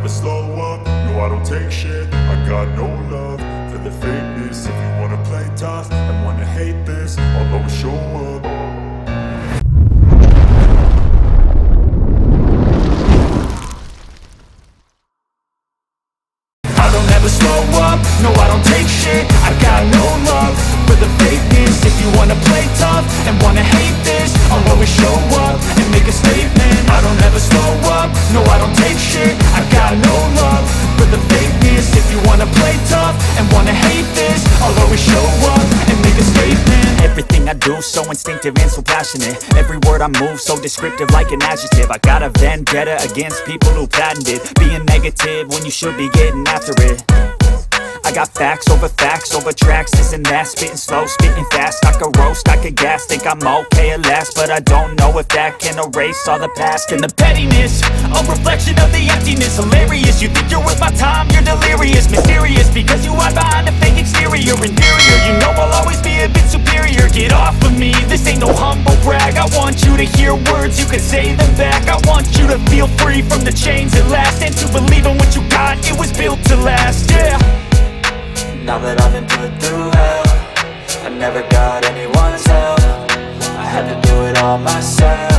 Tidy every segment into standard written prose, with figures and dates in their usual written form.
never slow up, no I don't take shit. I got no love for the fakeness. If you wanna play tough and wanna hate this, I'll always show up. I don't ever slow up, no I don't take shit. I got no love for the fakeness. If you wanna play tough and wanna hate this, I'll always show up and make a statement. I don't ever slow up, no I don't take shit. I got no love for the fakeness. If you wanna play tough and wanna hate this, I'll always show up and make a statement. Everything I do so instinctive and so passionate. Every word I move so descriptive like an adjective. I got a vendetta against people who patented being negative when you should be getting after it. I got facts over tracks, this and that. Spitting slow, spitting fast. I could roast, I could gas. Think I'm okay at last, but I don't know if that can erase all the past. And the pettiness, a reflection of the emptiness. Hilarious, you think you're worth my time, you're delirious. Mysterious, because you hide behind a fake exterior. Inferior, you know I'll always be a bit superior. Get off of me, this ain't no humble brag. I want you to hear words, you can say them back. I want you to feel free from the chains at last, and to believe in what you got, it was built to last, yeah. Now that I've been put through hell, I never got anyone's help. I had to do it all myself.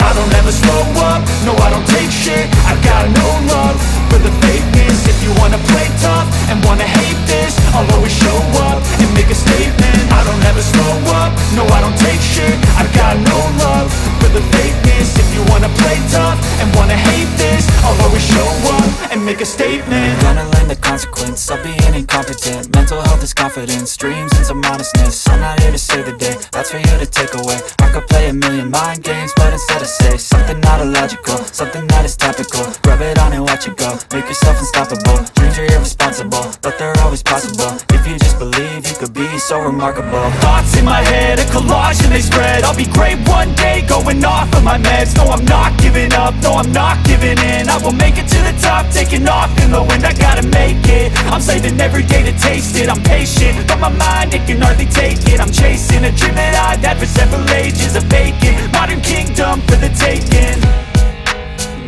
I don't ever slow up, no I don't take shit. I got no love for the fakeness. If you wanna play tough and wanna hate this, I'll always show up and make a statement. I don't ever slow up, no I don't take shit. I got no love for the fakeness. If you wanna play tough and wanna hate this, I'll always show up and make a statement. Gonna learn the consequence of being incompetent. Mental health is confidence, dreams and some modestness. I'm not here to save the day, that's for you to take away. I could play a million mind games, but instead I say something not illogical, something that is topical. Rub it on and watch it go, make yourself unstoppable. Dreams are irresponsible, but they're always possible. If you just believe, you could be so remarkable. Thoughts in my head, a collage and they spread. I'll be great one day, going off of my meds. No, I'm not giving up, no, I'm not giving in. I will make it to the top, taking off in the wind. I gotta make it, I'm saving every day to taste it. I'm patient, but my mind, it can hardly take it. I'm chasing a dream that I've had for several ages. A vacant, modern kingdom for the taking.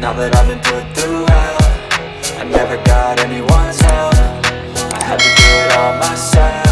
Now that I've been put through hell, I never got anyone's help. I had to do it all myself.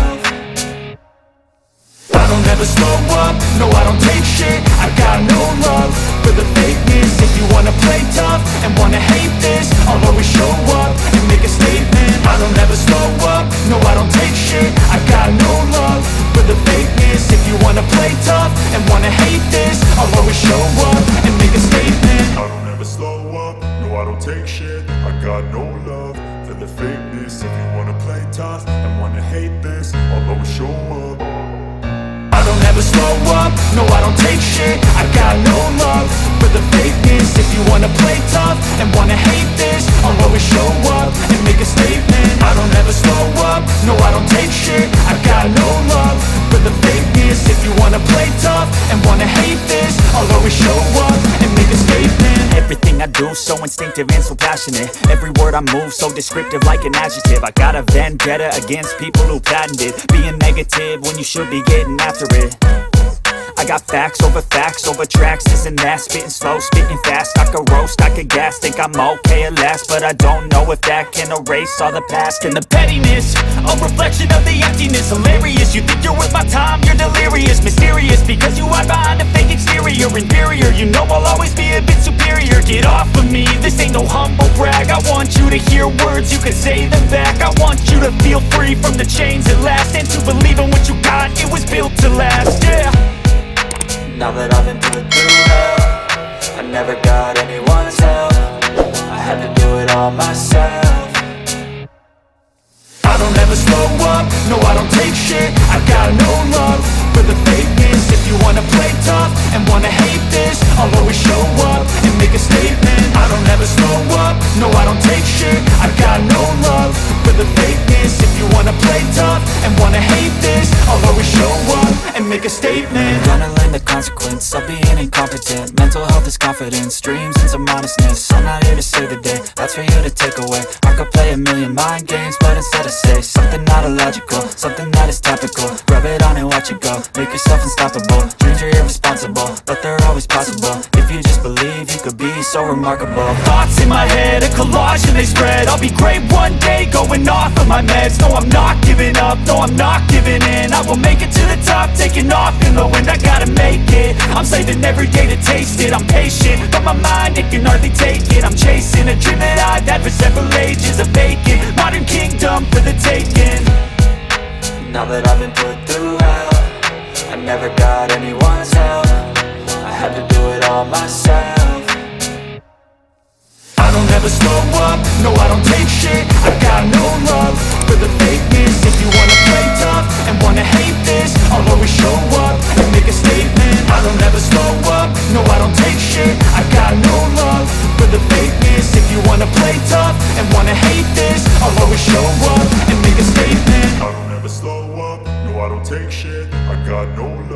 I don't ever slow up, no I don't take shit. I got no love for the fakeness. If you wanna play tough and wanna hate this, I'll always show up and make a statement. I don't ever slow up, no I don't take shit. I got no love for the fakeness. If you wanna play tough and wanna hate this, I'll always show up and make a statement. I don't ever slow up, no I don't take shit. I got no love for the fakeness. If you wanna play tough and wanna hate this, I'll always show up. I don't ever slow up, no I don't take shit. I got no love for the fakeness. If you wanna play tough and wanna hate this, I'll always show up and make a statement. I don't ever slow up, no I don't take shit. I got no love for the fakeness. If you wanna play tough and wanna hate this, I'll always show up and make a statement. Everything I do so instinctive and so passionate. Every word I move so descriptive like an adjective. I got a vendetta against people who patented being negative when you should be getting after it. I got facts over tracks, this and that. Spitting slow, spitting fast. I could roast, I could gas. Think I'm okay at last, but I don't know if that can erase all the past. And the pettiness, a reflection of the emptiness. Hilarious, you think you're worth my time, you're delirious. Mysterious, because you hide behind a fake exterior. Inferior, you know I'll always be a bit superior. Get off of me, this ain't no humble brag. I want you to hear words, you can say them back. I want you to feel free from the chains at last, and to believe in what you got, it was built to last, yeah. Now that I've been put through hell, I never got anyone's help. I had to do it all myself. I don't ever slow up, no I don't take shit. I got no love for the fakeness. If you wanna play tough and wanna hate this, I'll always show up and make a statement. I don't ever slow up, no I don't take shit. I got no love for the fakeness. If you wanna play tough and wanna hate this, I'll always show up and make a statement. Gonna learn the consequence of being incompetent. Mental health is confidence, dreams and some modestness. I'm not here to save the day, that's for you to take away. I could play a million mind games, but instead I say something not illogical, something that is topical. Rub it on and watch it go, make yourself unstoppable. Dreams are irresponsible, but they're always possible. If you just believe, you could be so remarkable. Thoughts in my head, a collage and they spread. I'll be great one day, going off of my meds. No, I'm not giving up, no, I'm not giving in. I will make it to the top, taking off in the wind. I gotta make it, I'm saving every day to taste it. I'm patient, but my mind, it can hardly take it. I'm chasing a dream that I've had for several ages. A vacant, modern kingdom for the taking. Now that I've been put through hell, I never got anyone's help. I had to do it all myself. I don't ever slow up, no I don't take shit. I got no love for the fakeness. If you wanna play tough and wanna hate this, I'll always show up and make a statement. I don't ever slow up, no I don't take shit. I got no love for the fakeness. If you wanna play tough and wanna hate this, I'll always show up and make a statement. I don't ever slow up, no I don't take shit. I got no love